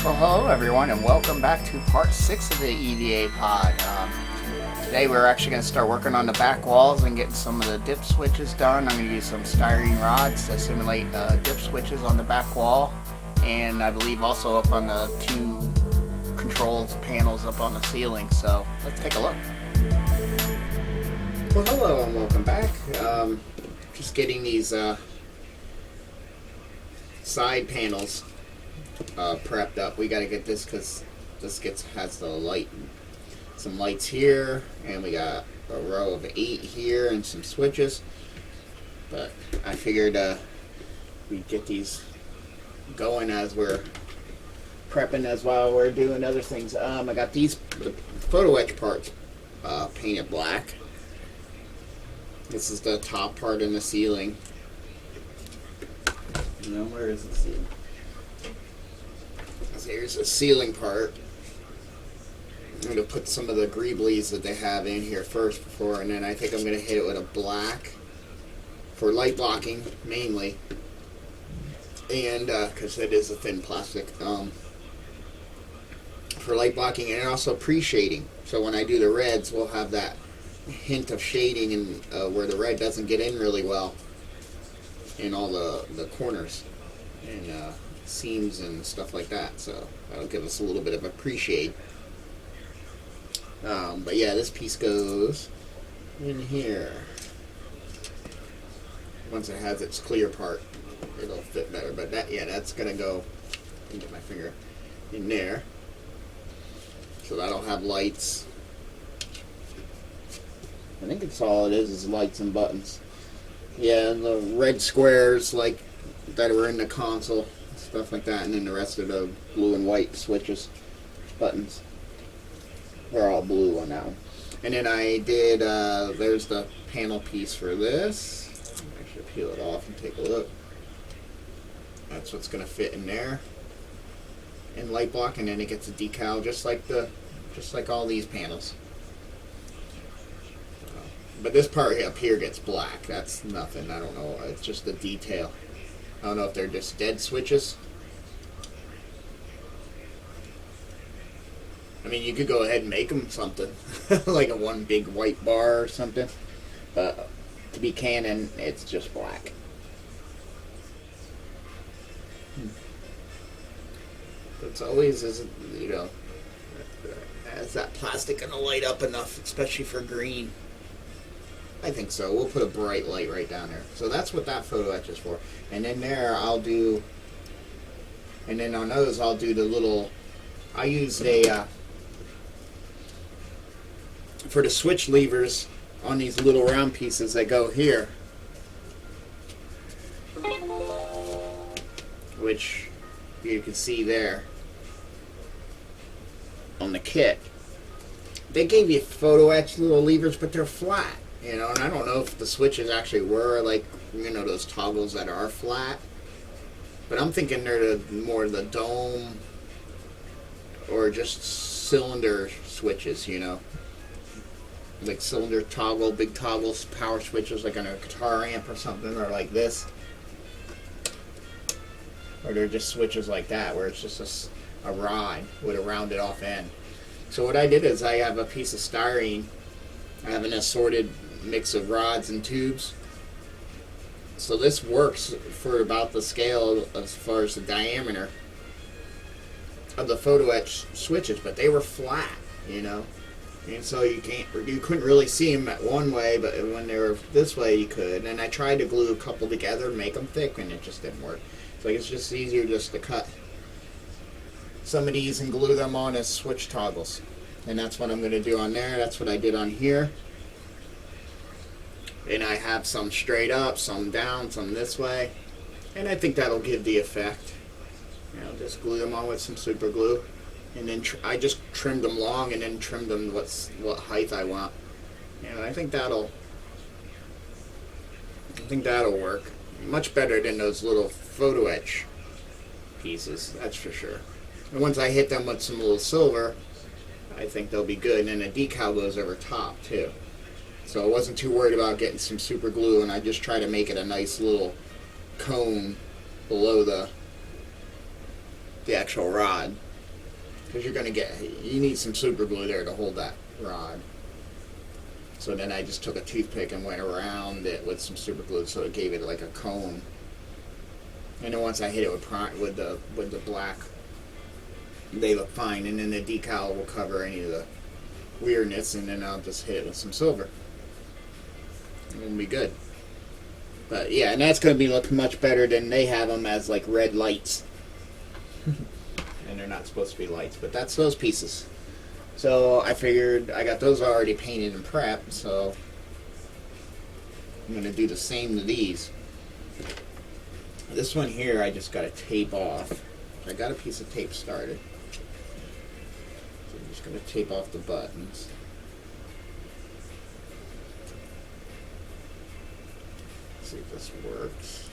So hello everyone and welcome back to part 6 of the EVA pod. Today we're actually going to start working on the back walls and getting some of the dip switches done. I'm going to use some styrene rods to simulate dip switches on the back wall, and I believe also up on the two controls panels up on the ceiling. So let's take a look. Well, hello and welcome back. Just getting these side panels prepped up. We got to get this because this has the light, some lights here, and we got a row of 8 here and some switches. But I figured we'd get these going as we're prepping as while we're doing other things. I got these photoetch parts painted black. This is the top part in the ceiling. Where is the ceiling? Here's the ceiling part. I'm going to put some of the greeblies that they have in here first and then I think I'm going to hit it with a black for light blocking mainly, and because it is a thin plastic, for light blocking, and also pre-shading. So when I do the reds, we'll have that hint of shading and where the red doesn't get in really well in all the corners and seams and stuff like that, so that'll give us a little bit of a pre-shade. But yeah, this piece goes in here. Once it has its clear part, it'll fit better. But that's gonna go. Let me get my finger in there, so that'll have lights. I think it's all it is lights and buttons. Yeah, and the red squares like that were in the console, stuff like that, and then the rest of the blue and white switches, buttons, they're all blue on that one. And then I did, there's the panel piece for this. I should peel it off and take a look. That's what's going to fit in there, in light block, and then it gets a decal just like all these panels. But this part up here gets black. That's nothing. I don't know. It's just the detail. I don't know if they're just dead switches. I mean, you could go ahead and make them something like a one big white bar or something. But to be canon, it's just black. It's always, as that plastic gonna light up enough, especially for green. I think so. We'll put a bright light right down there. So that's what that photo etch is for. And then there I'll do, and then on those I'll do the little, I use for the switch levers on these little round pieces that go here, which you can see there on the kit. They gave you photo etch little levers, but they're flat. And I don't know if the switches actually were like, those toggles that are flat. But I'm thinking they're more the dome or just cylinder switches, like cylinder toggle, big toggles, power switches like on a guitar amp or something, or like this. Or they're just switches like that, where it's just a rod with a rounded off end. So what I did is I have a piece of styrene. I have an assorted mix of rods and tubes. So this works for about the scale as far as the diameter of the photo etch switches, but they were flat, and so you couldn't really see them one way, but when they were this way you could. And I tried to glue a couple together, make them thick, and it just didn't work. So it's just easier just to cut some of these and glue them on as switch toggles. And that's what I'm going to do on there. That's what I did on here. And I have some straight up, some down, some this way. And I think that'll give the effect. Just glue them on with some super glue. And then I just trimmed them long and then trimmed them what height I want. I think that'll work. Much better than those little photo etch pieces, that's for sure. And once I hit them with some little silver, I think they'll be good. And then a decal goes over top too. So I wasn't too worried about getting some super glue, and I just try to make it a nice little cone below the actual rod. because you need some super glue there to hold that rod. So then I just took a toothpick and went around it with some super glue, so it gave it like a cone. And then once I hit it with the black, they look fine. And then the decal will cover any of the weirdness, and then I'll just hit it with some silver. And it'll be good. But yeah, and that's going to be look much better than they have them as like red lights. And they're not supposed to be lights, but that's those pieces. So I figured I got those already painted and prepped, so I'm going to do the same to these. This one here I just got to tape off. I got a piece of tape started. So I'm just going to tape off the buttons. Let's see if this works.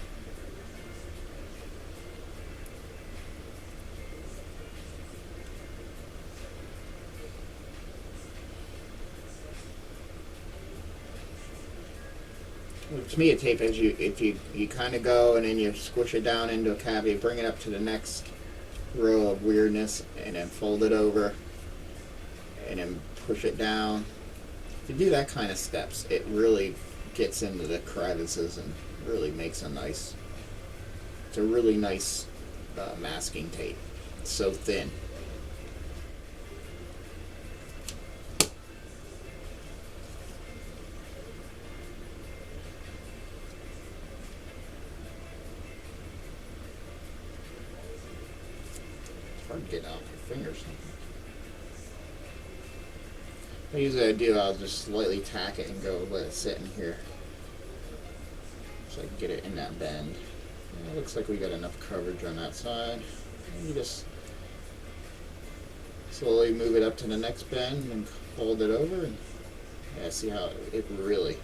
To me, a tape is if you kind of go and then you squish it down into a cavity, bring it up to the next row of weirdness, and then fold it over, and then push it down. If you do that kind of steps, it really gets into the crevices and really makes it's a really nice masking tape. It's so thin. Get out your fingers. Usually I do, I'll just slightly tack it and go let it sit in here so I can get it in that bend. And it looks like we got enough coverage on that side. And you just slowly move it up to the next bend and fold it over, and yeah, see how it really,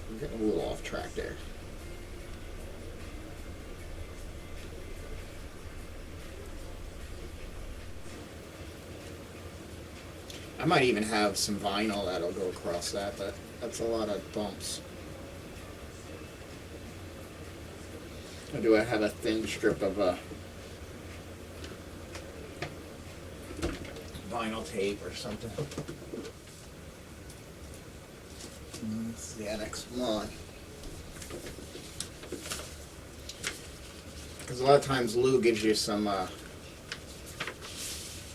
I'm getting a little off track there. I might even have some vinyl that'll go across that, but that's a lot of bumps. Or do I have a thin strip of vinyl tape or something? That's the next one. Because a lot of times Lou gives you some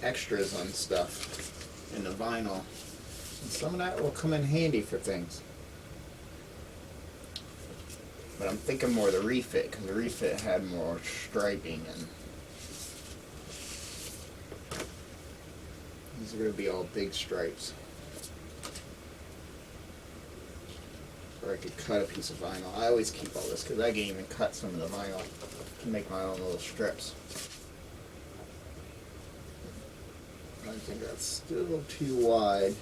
extras on stuff in the vinyl, and some of that will come in handy for things. But I'm thinking more the refit, because the refit had more striping, and these are going to be all big stripes. Or I could cut a piece of vinyl. I always keep all this because I can even cut some of the vinyl to make my own little strips. I think that's still too wide.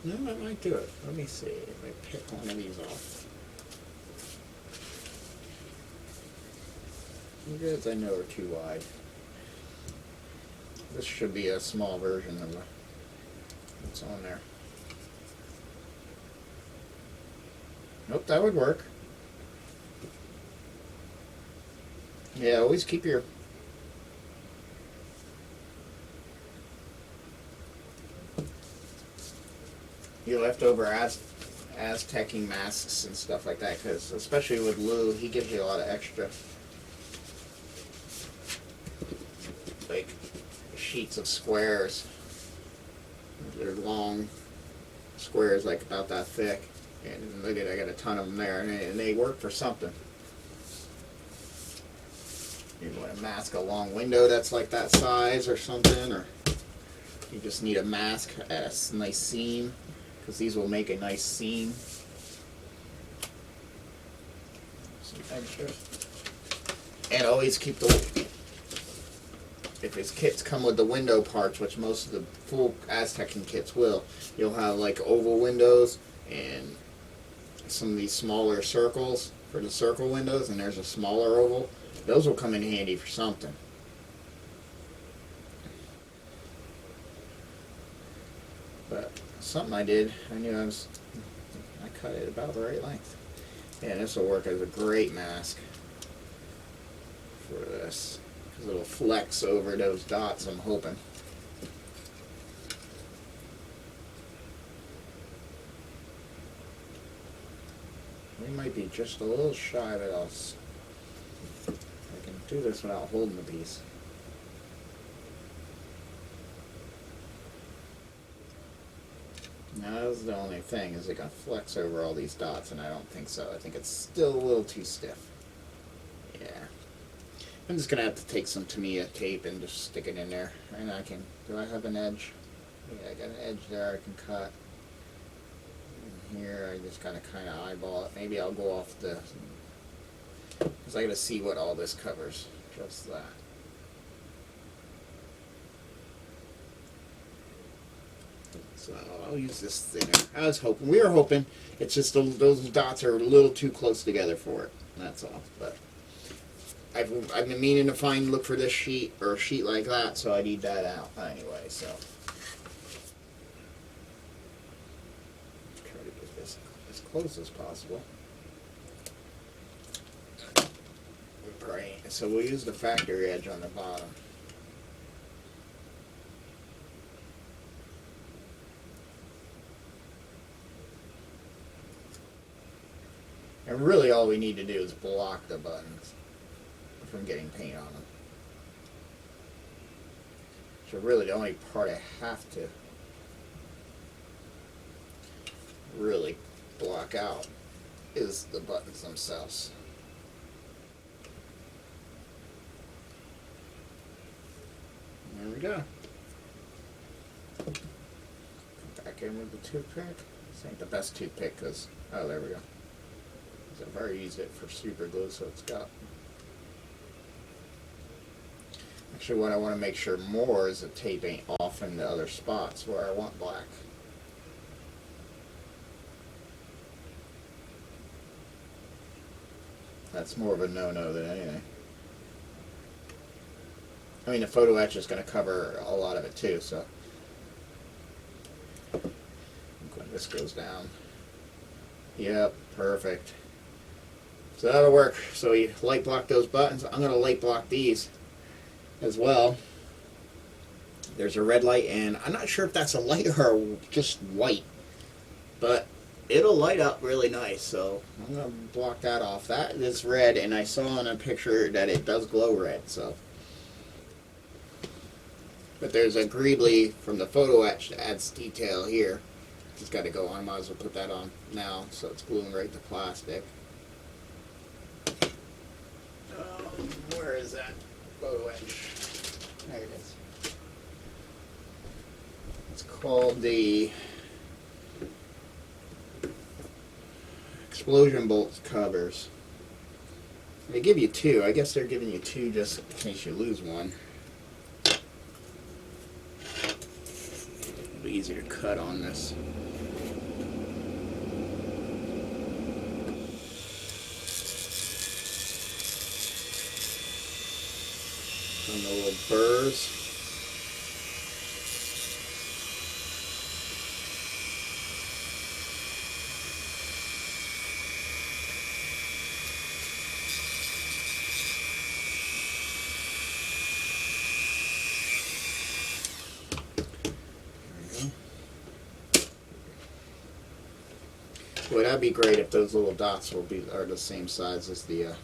No, I might do it. Let me see if I pick one of these off. Because I know are too wide. This should be a small version of what's on there. Nope, that would work. Yeah, always keep your leftover Aztecing masks and stuff like that, because especially with Lou, he gives you a lot of extra, like, sheets of squares. They're long squares, like about that thick, and look at, I got a ton of them there, and they work for something. You want to mask a long window that's like that size or something, or you just need a mask at a nice seam, because these will make a nice seam. Some extra. And always keep if his kits come with the window parts, which most of the full Aztecing kits will, you'll have like oval windows and some of these smaller circles for the circle windows, and there's a smaller oval. Those will come in handy for something. But something I did, I cut it about the right length. Yeah, this will work as a great mask for this, because it'll flex over those dots, I'm hoping. We might be just a little shy of it else. I can do this without holding the piece. Now that's the only thing, is it can flex over all these dots, and I don't think so. I think it's still a little too stiff. Yeah. I'm just gonna have to take some Tamiya tape and just stick it in there. And I can, do I have an edge? Yeah, I got an edge there I can cut. And here I just gotta kinda eyeball it. Maybe I'll go off the, because I gotta see what all this covers. Just that. So I'll use this thinner. I was hoping, we were hoping, it's just those dots are a little too close together for it. That's all. But I've been meaning to look for this sheet, or a sheet like that, so I need that out anyway. So try to get this as close as possible. Right. So we'll use the factory edge on the bottom. And really all we need to do is block the buttons from getting paint on them. So really the only part I have to really block out is the buttons themselves. There we go. Come back in with the toothpick. This ain't the best toothpick because, oh, there we go. I've already used it for super glue, so it's got. Actually, what I want to make sure more is the tape ain't off in the other spots where I want black. That's more of a no-no than anything. I mean, the photo etch is going to cover a lot of it too, so. When this goes down. Yep, perfect. So that'll work. So you light block those buttons. I'm going to light block these as well. There's a red light, and I'm not sure if that's a light or just white, but it'll light up really nice. So I'm going to block that off. That is red, and I saw in a picture that it does glow red. So, but there's a greebly from the photo etch that adds detail here. Just got to go on. I might as well put that on now, so it's gluing right to plastic. Where is that photo etch? There it is. It's called the explosion bolt covers. They give you two. I guess they're giving you two just in case you lose one. It'll be easier to cut on this. And the little burrs. There we go. Boy, that'd be great if those little dots are the same size as the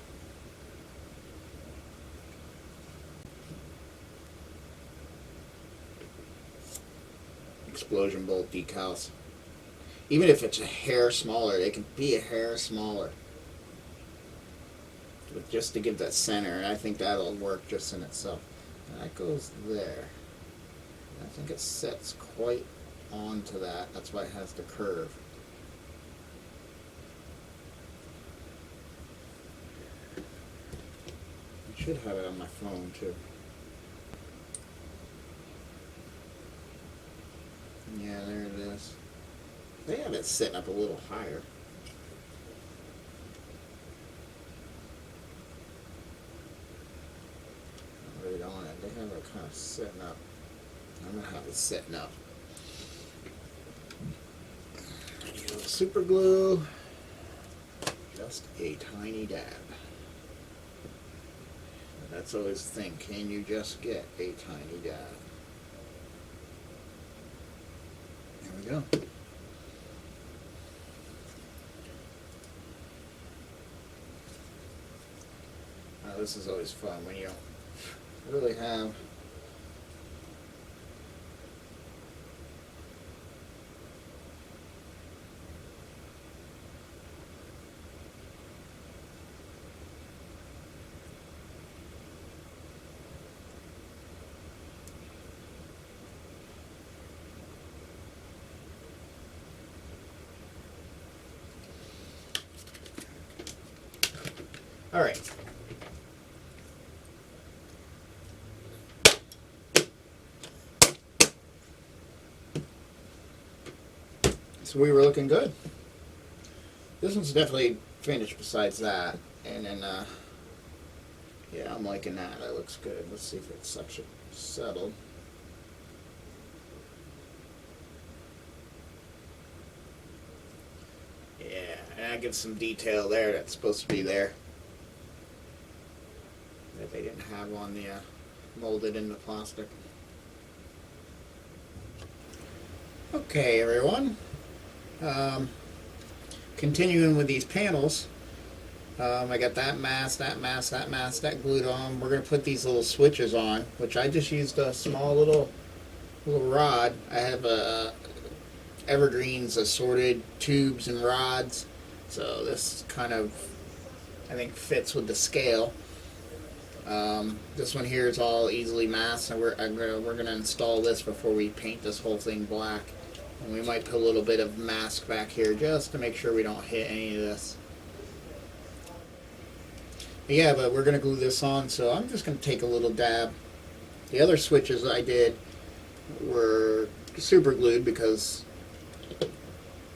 explosion bolt decals. Even if it's a hair smaller, they can be a hair smaller. But just to give that center, and I think that'll work just in itself. And that goes there. I think it sets quite onto that. That's why it has the curve. I should have it on my phone too. Yeah, there it is. They have it sitting up a little higher. Right on it. They have it kind of sitting up. I'm going to have it sitting up. I need a little super glue. Just a tiny dab. That's always the thing. Can you just get a tiny dab? There we go. This is always fun when you don't really have all right. So we were looking good. This one's definitely finished besides that. And then, yeah, I'm liking that. That looks good. Let's see if it's actually settled. Yeah, and I get some detail there that's supposed to be there that they didn't have on the molded in the plastic. Okay, everyone. Continuing with these panels, I got that mask, that glued on. We're going to put these little switches on, which I just used a small little rod. I have evergreens, assorted tubes and rods, so this kind of, I think, fits with the scale. This one here is all easily masked, and we're going to install this before we paint this whole thing black. And we might put a little bit of mask back here just to make sure we don't hit any of this. Yeah, but we're going to glue this on, so I'm just going to take a little dab. The other switches I did were super glued because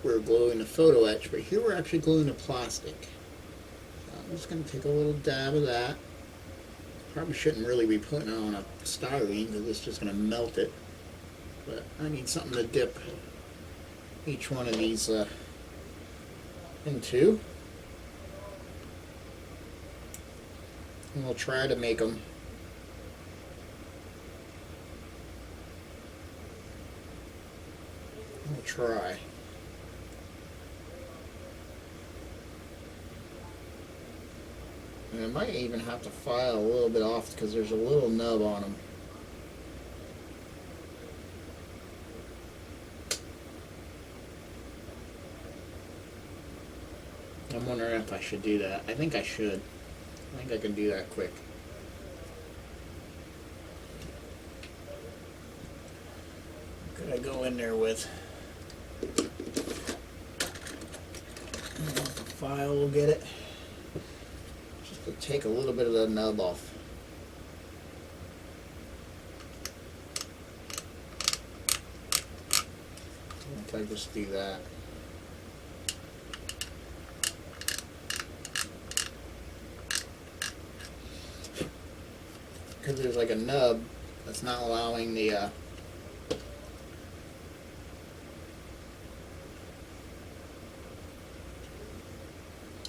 we're gluing the photo etch, but here we're actually gluing the plastic. I'm just going to take a little dab of that. Probably shouldn't really be putting it on a styrene because it's just going to melt it. But I need something to dip each one of these into. And we'll try to make them try. And I might even have to file a little bit off because there's a little nub on them. I'm wondering if I should do that. I think I should. I think I can do that quick. Could I go in there with? The file will get it. Just to take a little bit of the nub off. If I just do that. Because there's like a nub that's not allowing the and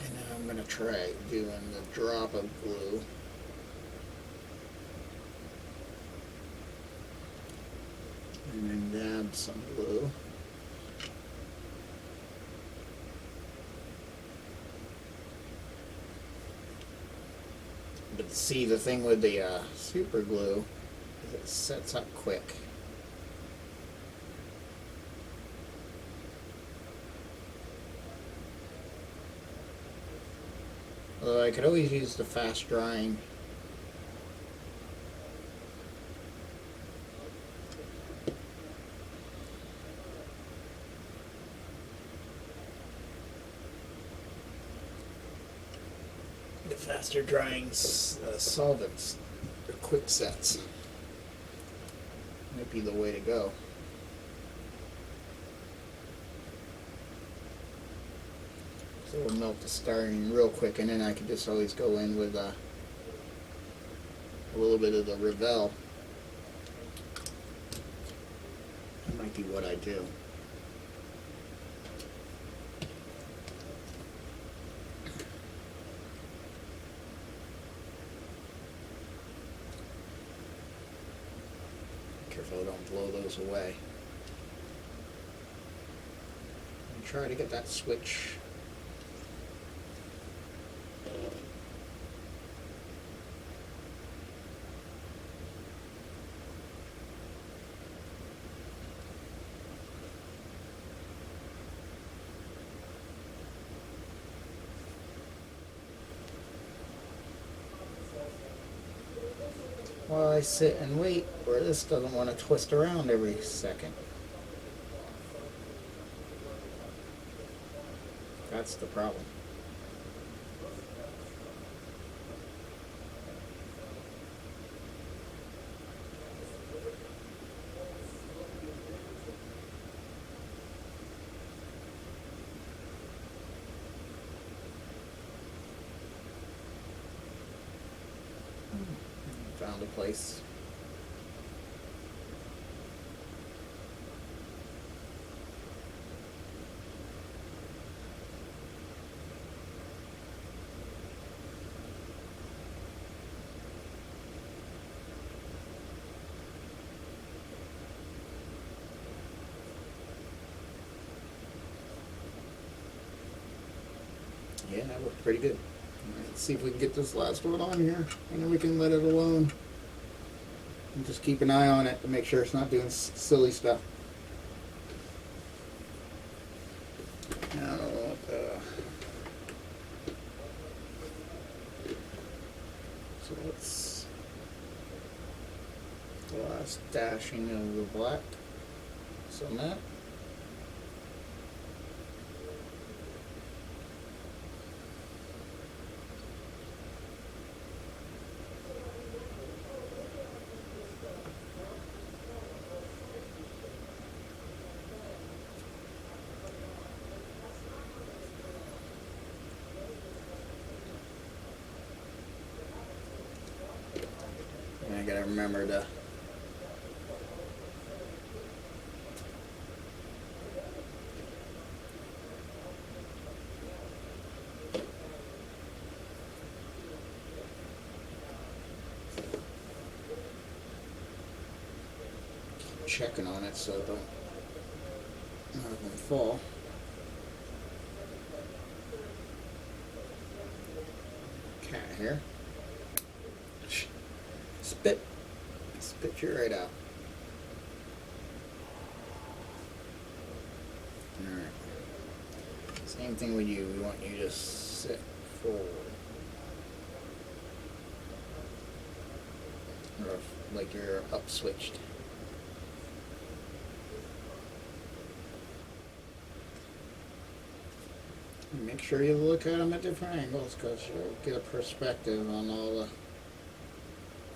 then I'm going to try doing the drop of glue. And then dab some glue. But see, the thing with the super glue is it sets up quick. Although I could always use the fast drying. The faster drying solvents or quick sets might be the way to go. So we'll melt the styrene real quick, and then I can just always go in with a little bit of the Revell. That might be what I do. careful, don't blow those away. And try to get that switch. While I sit and wait, where this doesn't want to twist around every second. That's the problem. Found a place. Yeah, that worked pretty good. Let's see if we can get this last one on here, and then we can let it alone. And just keep an eye on it to make sure it's not doing silly stuff. I don't know what so let's the last dashing of the black. So that. I gotta remember to keep checking on it so it don't none of them fall. Cat here. Spit you right out. Alright. Same thing with you. We want you to sit forward. Or like you're up switched. Make sure you look at them at different angles because you'll get a perspective on all the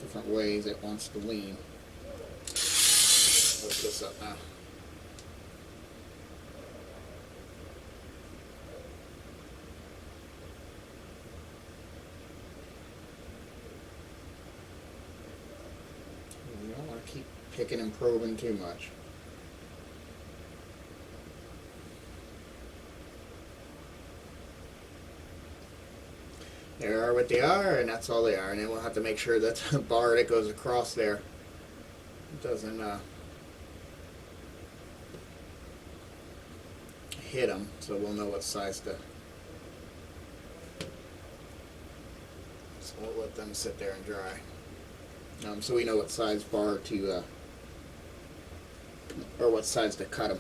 different ways it wants to lean. Lift this up now. You don't want to keep picking and probing too much. They are what they are, and that's all they are. And then we'll have to make sure that the bar that goes across there doesn't hit them, so we'll know what size to. So we'll let them sit there and dry. So we know what size bar to, or what size to cut them.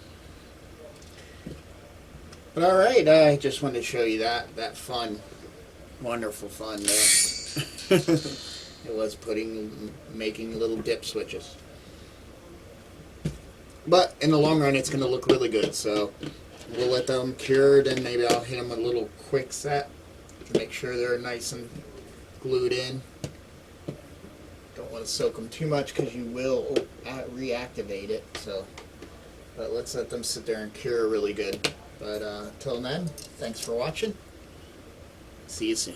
But all right, I just wanted to show you that fun. Wonderful fun there. It was making little dip switches. But in the long run, it's going to look really good. So we'll let them cure, then maybe I'll hit them with a little quick set to make sure they're nice and glued in. Don't want to soak them too much because you will reactivate it. So, but let's let them sit there and cure really good. But till then, thanks for watching. See you soon.